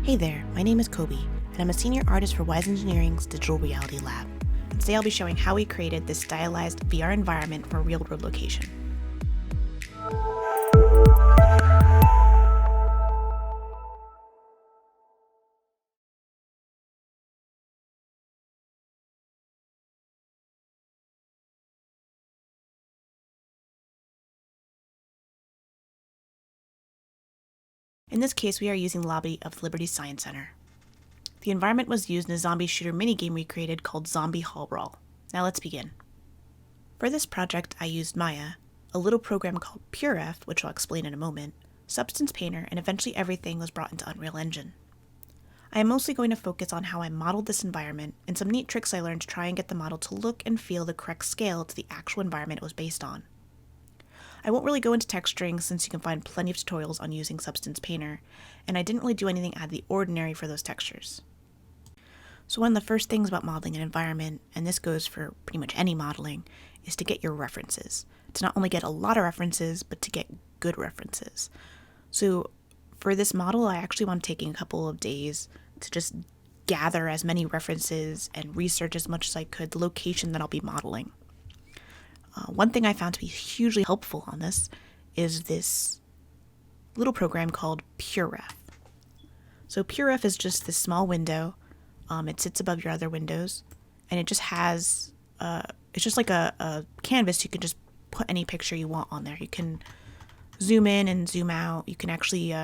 Hey there, my name is Kobe, and I'm a senior artist for Wise Engineering's Digital Reality Lab. And today I'll be showing how we created this stylized VR environment for a real-world location. In this case, we are using the lobby of the Liberty Science Center. The environment was used in a zombie shooter minigame we created called Zombie Hall Brawl. Now let's begin. For this project, I used Maya, a little program called PureRef, which I'll explain in a moment, Substance Painter, and eventually everything was brought into Unreal Engine. I am mostly going to focus on how I modeled this environment and some neat tricks I learned to try and get the model to look and feel the correct scale to the actual environment it was based on. I won't really go into texturing since you can find plenty of tutorials on using Substance Painter, and I didn't really do anything out of the ordinary for those textures. So one of the first things about modeling an environment, and this goes for pretty much any modeling, is to get your references. To not only get a lot of references, but to get good references. So for this model, I actually want taking a couple of days to just gather as many references and research as much as I could the location that I'll be modeling. One thing I found to be hugely helpful on this is this little program called PureRef. So PureRef is just this small window. It sits above your other windows, and it just has, it's just like a canvas. You can just put any picture you want on there. You can zoom in and zoom out. You can actually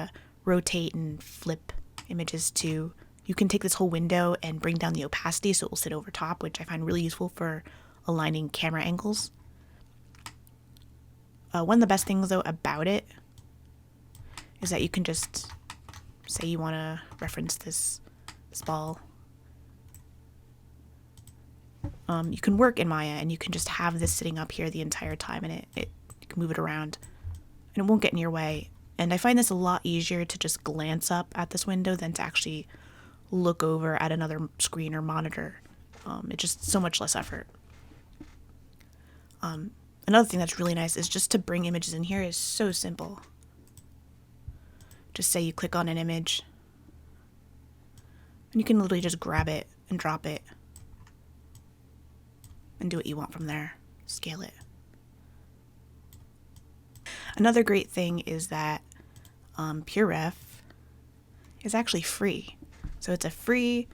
rotate and flip images too. You can take this whole window and bring down the opacity so it will sit over top, which I find really useful for aligning camera angles. One of the best things, though, about it is that you can just say you want to reference this ball. You can work in Maya, and you can just have this sitting up here the entire time, and you can move it around, and it won't get in your way. And I find this a lot easier to just glance up at this window than to actually look over at another screen or monitor. It's just so much less effort. Another thing that's really nice is just to bring images in here is so simple. Just say you click on an image, and you can literally just grab it and drop it and do what you want from there. Scale it. Another great thing is that PureRef is actually free. So it's a free,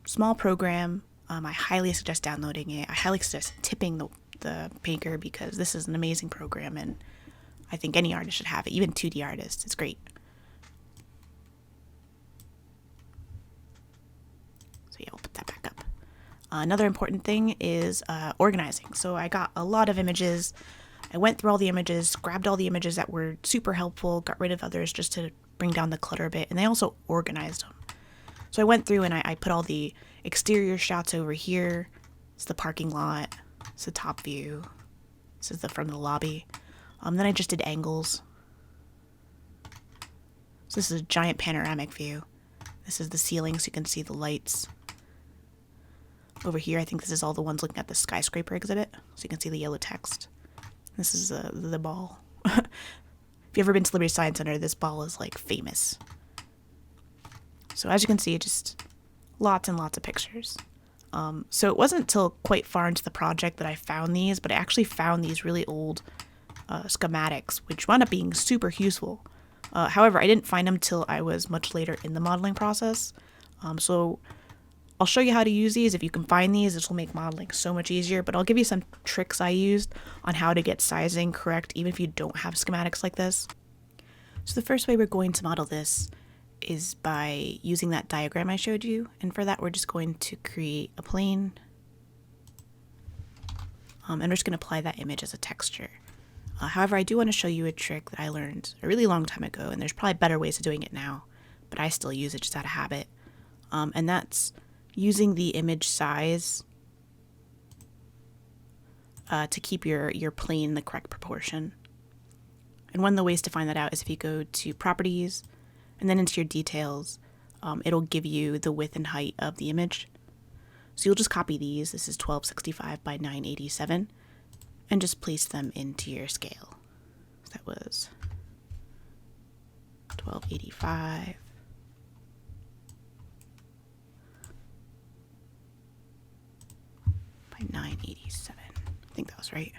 small program. I highly suggest downloading it. I highly suggest tipping the maker because this is an amazing program, and I think any artist should have it, even 2D artists. It's great. So yeah, we'll put that back up. Another important thing is organizing. So I got a lot of images. I went through all the images, grabbed all the images that were super helpful, got rid of others just to bring down the clutter a bit, and I also organized them. So I went through and I put all the exterior shots over here. It's the parking lot. It's the top view. This is the front of the lobby. Then I just did angles. So this is a giant panoramic view. This is the ceiling, so you can see the lights. Over here, I think this is all the ones looking at the skyscraper exhibit, so you can see the yellow text. This is the ball. If you've ever been to Liberty Science Center, this ball is like famous. So as you can see, just lots and lots of pictures. So it wasn't until quite far into the project that I found these, but I actually found these really old schematics, which wound up being super useful. However, I didn't find them till I was much later in the modeling process. So I'll show you how to use these. If you can find these, this will make modeling so much easier, but I'll give you some tricks I used on how to get sizing correct, even if you don't have schematics like this. So the first way we're going to model this is by using that diagram I showed you, and for that we're just going to create a plane, and we're just going to apply that image as a texture. However, I do want to show you a trick that I learned a really long time ago, and there's probably better ways of doing it now, but I still use it just out of habit, and that's using the image size to keep your plane the correct proportion. And one of the ways to find that out is if you go to Properties, and then into your details, it'll give you the width and height of the image. So you'll just copy these. This is 1265 by 987, and just place them into your scale. So that was 1285 987. I think that was right.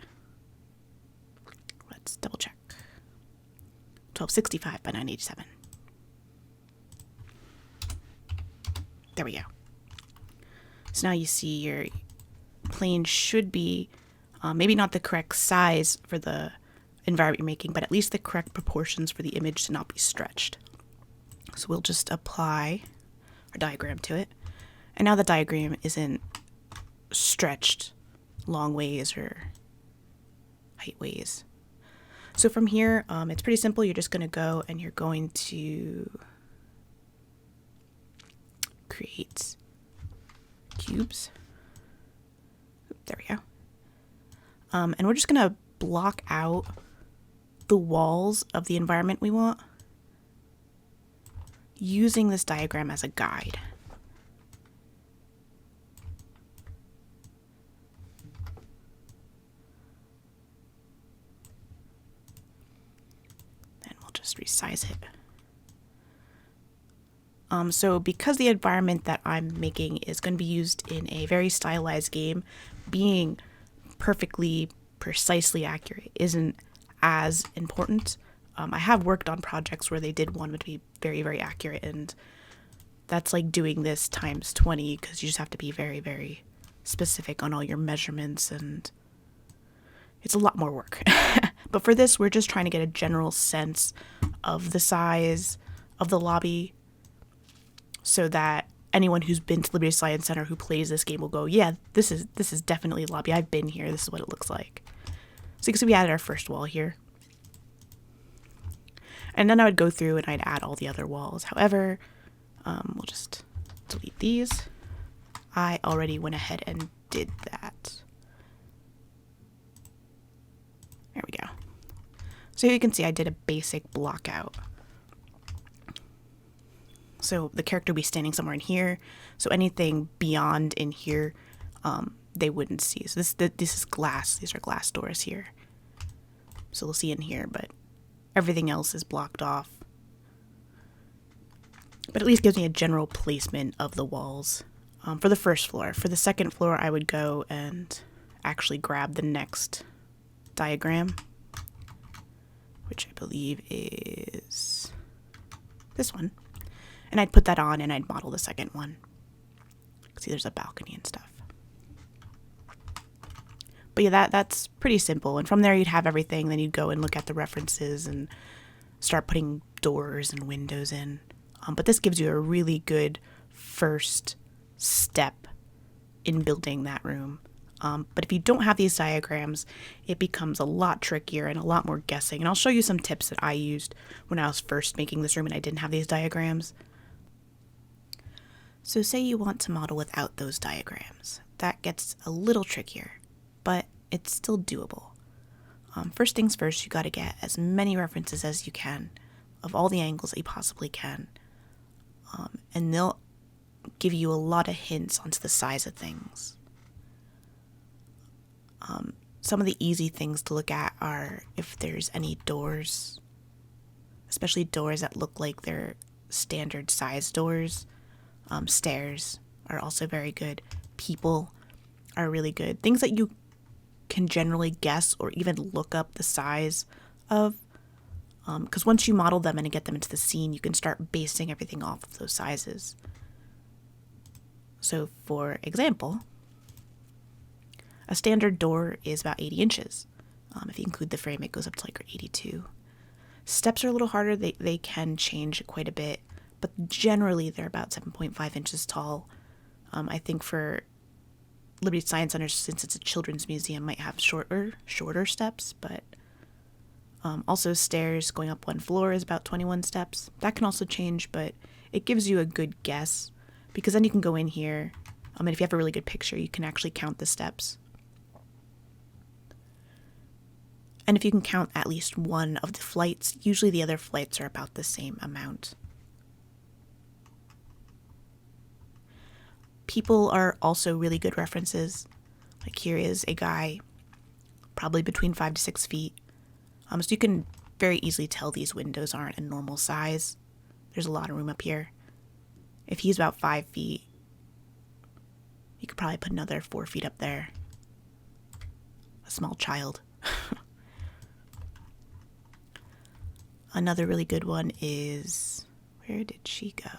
Let's double check. 1265 by 987. There we go. So now you see your plane should be maybe not the correct size for the environment you're making, but at least the correct proportions for the image to not be stretched. So we'll just apply our diagram to it. And now the diagram isn't stretched long ways or height ways. So from here, it's pretty simple. You're just going to go and you're going to create cubes. There we go. And we're just going to block out the walls of the environment we want using this diagram as a guide. Then we'll just resize it. So because the environment that I'm making is going to be used in a very stylized game, being perfectly, precisely accurate isn't as important. I have worked on projects where they did want it to be very, very accurate, and that's like doing this times 20 because you just have to be very, very specific on all your measurements, and it's a lot more work. But for this, we're just trying to get a general sense of the size of the lobby so that anyone who's been to Liberty Science Center who plays this game will go, yeah, this is definitely a lobby. I've been here. This is what it looks like. So you can see we added our first wall here. And then I would go through and I'd add all the other walls. However, we'll just delete these. I already went ahead and did that. There we go. So you can see I did a basic block out. So the character will be standing somewhere in here. So anything beyond in here, they wouldn't see. So this is glass. These are glass doors here. So they'll see in here, but everything else is blocked off. But at least gives me a general placement of the walls for the first floor. For the second floor, I would go and actually grab the next diagram, which I believe is this one. And I'd put that on and I'd model the second one. See, there's a balcony and stuff. But yeah, that's pretty simple. And from there, you'd have everything. Then you'd go and look at the references and start putting doors and windows in. But this gives you a really good first step in building that room. But if you don't have these diagrams, it becomes a lot trickier and a lot more guessing. And I'll show you some tips that I used when I was first making this room and I didn't have these diagrams. So say you want to model without those diagrams. That gets a little trickier, but it's still doable. First things first, you got to get as many references as you can of all the angles that you possibly can. And they'll give you a lot of hints onto the size of things. Some of the easy things to look at are if there's any doors, especially doors that look like they're standard size doors. Stairs are also very good. People are really good. Things that you can generally guess or even look up the size of. Because once you model them and get them into the scene, you can start basing everything off of those sizes. So for example, a standard door is about 80 inches. If you include the frame, it goes up to like 82. Steps are a little harder. They can change quite a bit, but generally they're about 7.5 inches tall. I think for Liberty Science Center, since it's a children's museum, might have shorter steps, but also stairs going up one floor is about 21 steps. That can also change, but it gives you a good guess because then you can go in here, and if you have a really good picture, you can actually count the steps. And if you can count at least one of the flights, usually the other flights are about the same amount. People are also really good references. Like here is a guy probably between 5 to 6 feet. So you can very easily tell these windows aren't a normal size. There's a lot of room up here. If he's about 5 feet, you could probably put another 4 feet up there. a small child. Another really good one is, where did she go?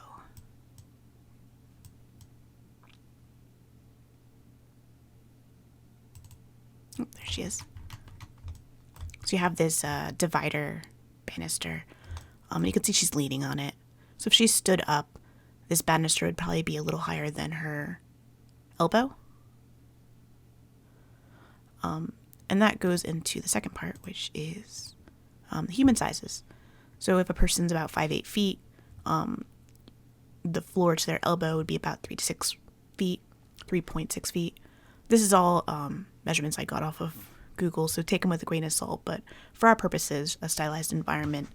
Oh, there she is. So you have this divider banister. And you can see she's leaning on it. So if she stood up, this banister would probably be a little higher than her elbow. And that goes into the second part, which is the human sizes. So if a person's about 5'8" feet, the floor to their elbow would be about 3 to 6 feet, 3.6 feet. This is all measurements I got off of Google, so take them with a grain of salt. But for our purposes, a stylized environment,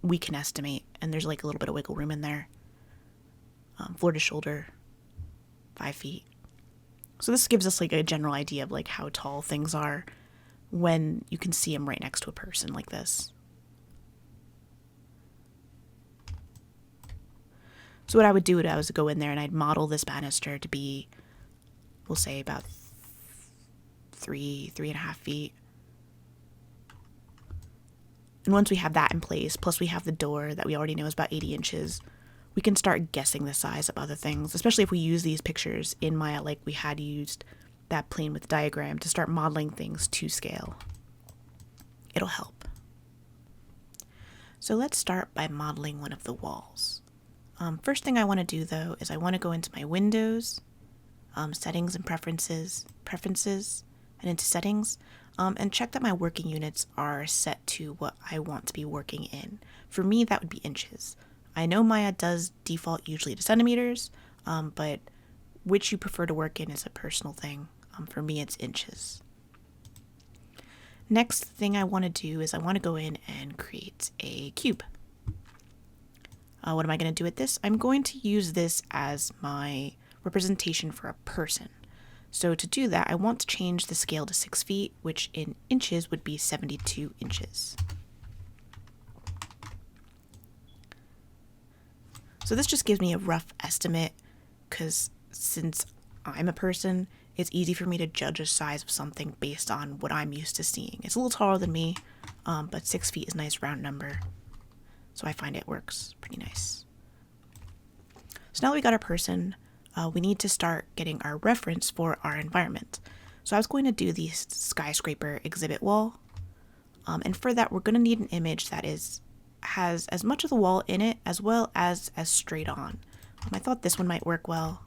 we can estimate, and there's like a little bit of wiggle room in there. Floor to shoulder, 5 feet. So this gives us like a general idea of like how tall things are when you can see them right next to a person like this. So what I would do is go in there and I'd model this banister to be, we'll say about 3.5 feet. And once we have that in place, plus we have the door that we already know is about 80 inches, we can start guessing the size of other things, especially if we use these pictures in Maya like we had used that plane with diagram to start modeling things to scale. It'll help. So let's start by modeling one of the walls. First thing I want to do though is I want to go into my windows, settings and preferences, and into settings, and check that my working units are set to what I want to be working in. For me, that would be inches. I know Maya does default usually to centimeters, but which you prefer to work in is a personal thing. For me, it's inches. Next thing I want to do is I want to go in and create a cube. What am I going to do with this? I'm going to use this as my representation for a person. So to do that, I want to change the scale to 6 feet, which in inches would be 72 inches. So this just gives me a rough estimate because since I'm a person, it's easy for me to judge the size of something based on what I'm used to seeing. It's a little taller than me, but 6 feet is a nice round number. So I find it works pretty nice. So now that we got our person, we need to start getting our reference for our environment. So I was going to do the skyscraper exhibit wall. And for that, we're going to need an image that has as much of the wall in it as well as straight on. I thought this one might work well.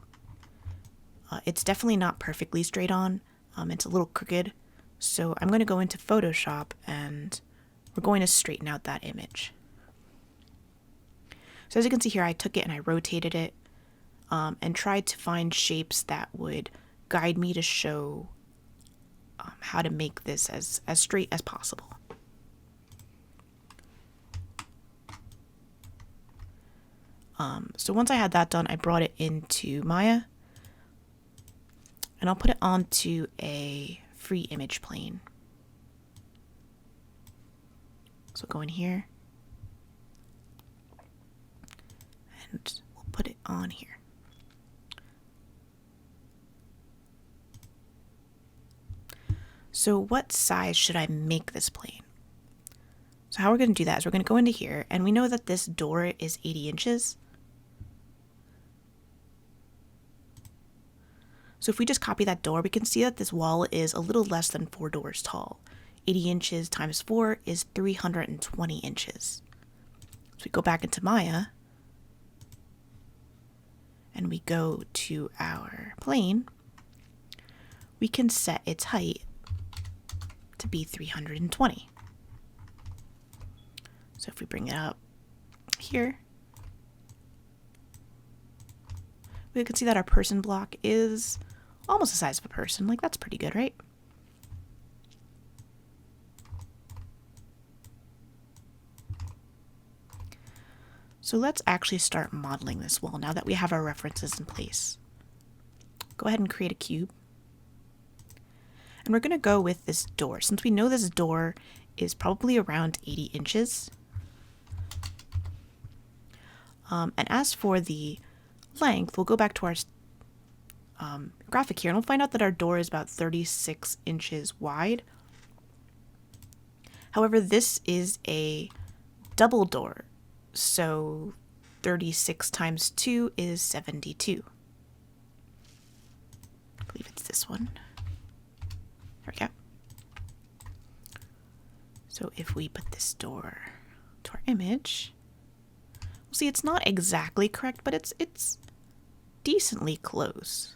It's definitely not perfectly straight on. It's a little crooked. So I'm going to go into Photoshop and we're going to straighten out that image. So as you can see here, I took it and I rotated it and tried to find shapes that would guide me to show how to make this as straight as possible. So once I had that done, I brought it into Maya and I'll put it onto a free image plane. So go in here and we'll put it on here. So what size should I make this plane? So how we're going to do that is we're going to go into here and we know that this door is 80 inches. So if we just copy that door, we can see that this wall is a little less than 4 doors tall. 80 inches times 4 is 320 inches. So we go back into Maya and we go to our plane. We can set its height to be 320. So if we bring it up here, we can see that our person block is almost the size of a person. Like, that's pretty good, right? So let's actually start modeling this wall now that we have our references in place. Go ahead and create a cube. And we're going to go with this door. Since we know this door is probably around 80 inches. And as for the length, we'll go back to our graphic here, and we'll find out that our door is about 36 inches wide. However, this is a double door, so 36 times 2 is 72. I believe it's this one. There we go. So if we put this door to our image, we'll see it's not exactly correct, but it's decently close.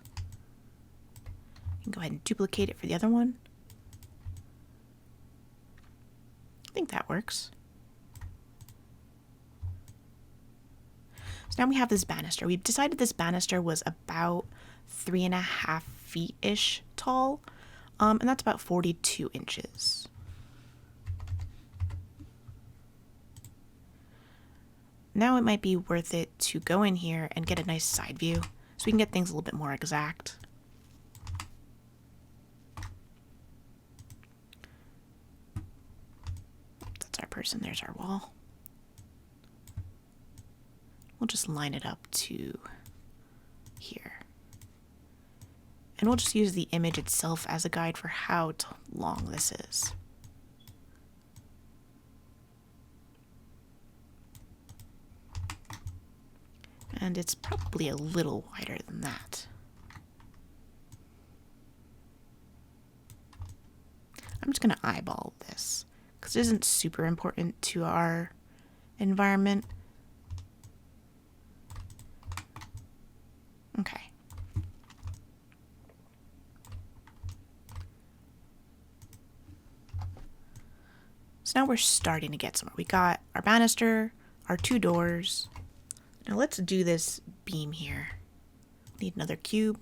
You can go ahead and duplicate it for the other one. I think that works. So now we have this banister. We've decided this banister was about 3.5 feet-ish tall, and that's about 42 inches. Now it might be worth it to go in here and get a nice side view so we can get things a little bit more exact. That's our person, there's our wall. We'll just line it up to here. And we'll just use the image itself as a guide for how long this is. And it's probably a little wider than that. I'm just going to eyeball this because it isn't super important to our environment. Okay. So now we're starting to get somewhere. We got our banister, our 2 doors. Now let's do this beam here. Need another cube.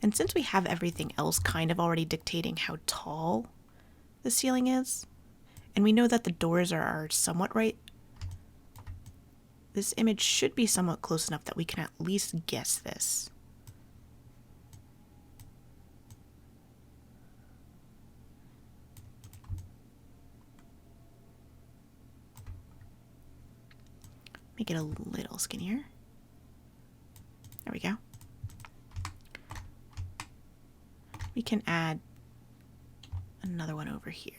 And since we have everything else kind of already dictating how tall the ceiling is, and we know that the doors are somewhat right, this image should be somewhat close enough that we can at least guess this. Make it a little skinnier. There we go. We can add another one over here.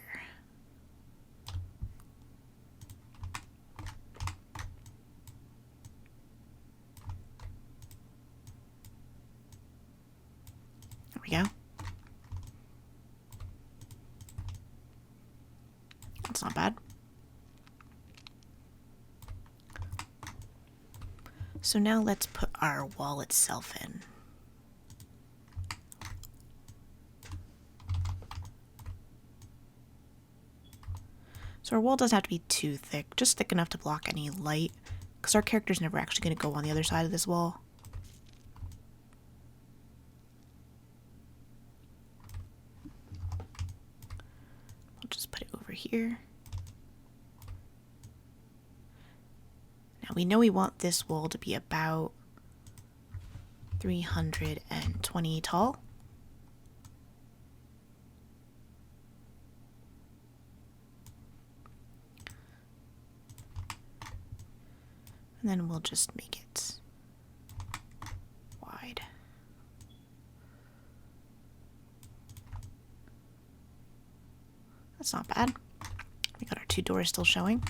There we go. That's not bad. So now let's put our wall itself in. So our wall doesn't have to be too thick, just thick enough to block any light, because our character's never actually going to go on the other side of this wall. We'll just put it over here. Now we know we want this wall to be about 320 tall. And then we'll just make it wide. That's not bad. We got our 2 doors still showing.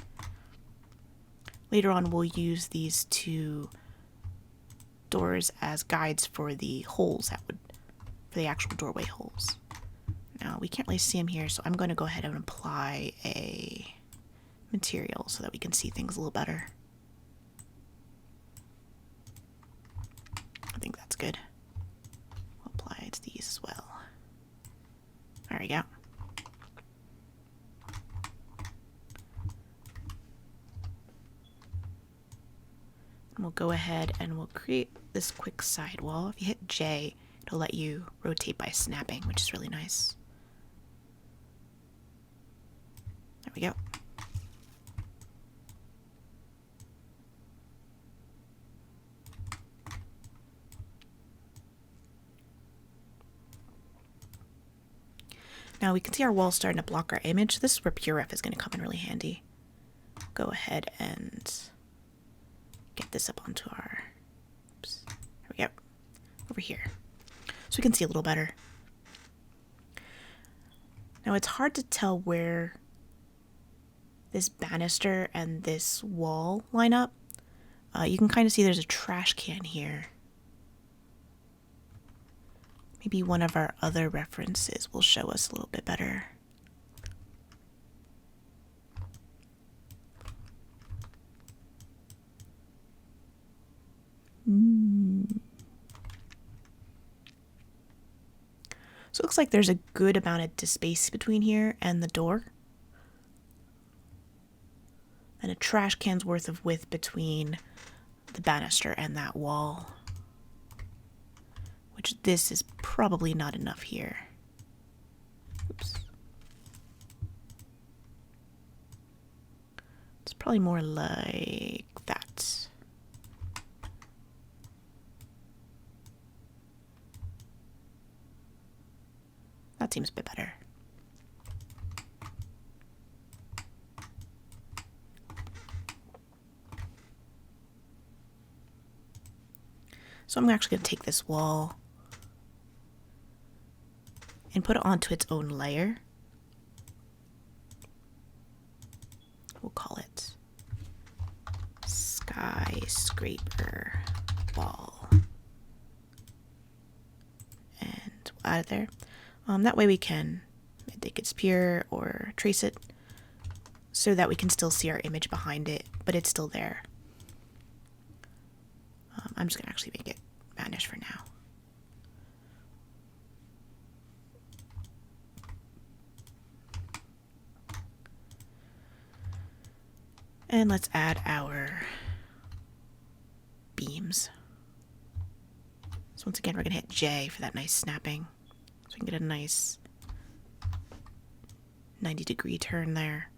Later on, we'll use these 2 doors as guides for the holes for the actual doorway holes. Now, we can't really see them here, so I'm going to go ahead and apply a material so that we can see things a little better. I think that's good. We'll apply it to these as well. There we go. And we'll go ahead and we'll create this quick sidewall. If you hit J, it'll let you rotate by snapping, which is really nice. There we go. Now we can see our walls starting to block our image. This is where PureRef is going to come in really handy. Go ahead and get this up onto our, oops, there we go, over here. So we can see a little better. Now it's hard to tell where this banister and this wall line up. You can kind of see there's a trash can here. Maybe one of our other references will show us a little bit better. So it looks like there's a good amount of space between here and the door. And a trash can's worth of width between the banister and that wall. Which this is probably not enough here. Oops. It's probably more like that. That seems a bit better. So I'm actually going to take this wall and put it onto its own layer. We'll call it skyscraper wall. And we'll add it there. That way we can think it's pure or trace it so that we can still see our image behind it, but it's still there. I'm just going to actually make it vanish for now. And let's add our beams. So once again, we're going to hit J for that nice snapping. So we can get a nice 90-degree turn there.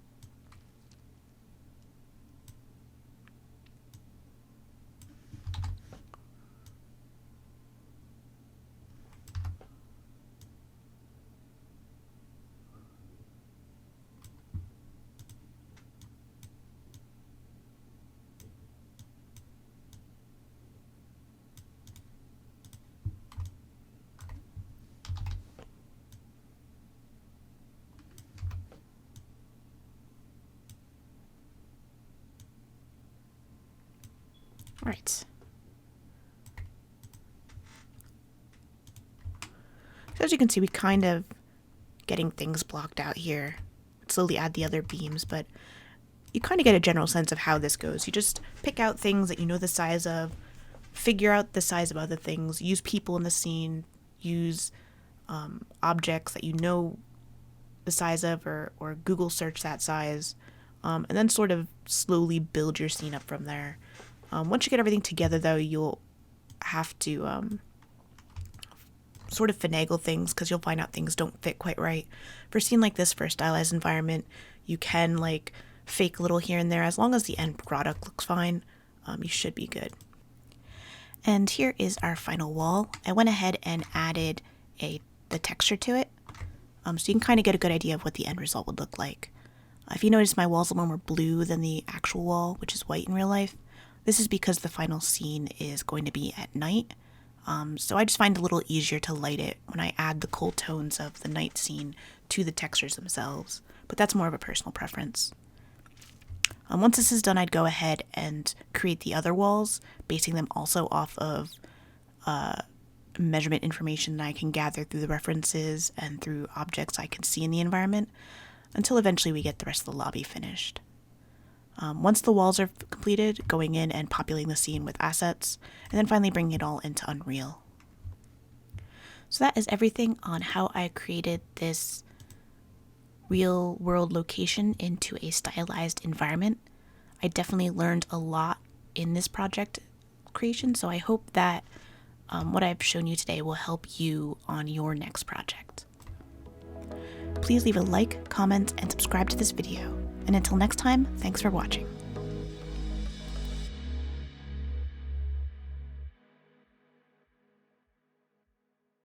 All right. So as you can see, we kind of getting things blocked out here. Slowly add the other beams, but you kind of get a general sense of how this goes. You just pick out things that you know the size of, figure out the size of other things, use people in the scene, use objects that you know the size of, or Google search that size, and then sort of slowly build your scene up from there. Once you get everything together, though, you'll have to sort of finagle things because you'll find out things don't fit quite right. For a scene like this, for a stylized environment, you can like fake a little here and there. As long as the end product looks fine, you should be good. And here is our final wall. I went ahead and added the texture to it, so you can kind of get a good idea of what the end result would look like. If you notice, my wall's a little more blue than the actual wall, which is white in real life. This is because the final scene is going to be at night, so I just find it a little easier to light it when I add the cool tones of the night scene to the textures themselves, but that's more of a personal preference. Once this is done, I'd go ahead and create the other walls, basing them also off of measurement information that I can gather through the references and through objects I can see in the environment, until eventually we get the rest of the lobby finished. Once the walls are completed, going in and populating the scene with assets, and then finally bringing it all into Unreal. So that is everything on how I created this real world location into a stylized environment. I definitely learned a lot in this project creation, so I hope that what I've shown you today will help you on your next project. Please leave a like, comment, and subscribe to this video. And until next time, thanks for watching.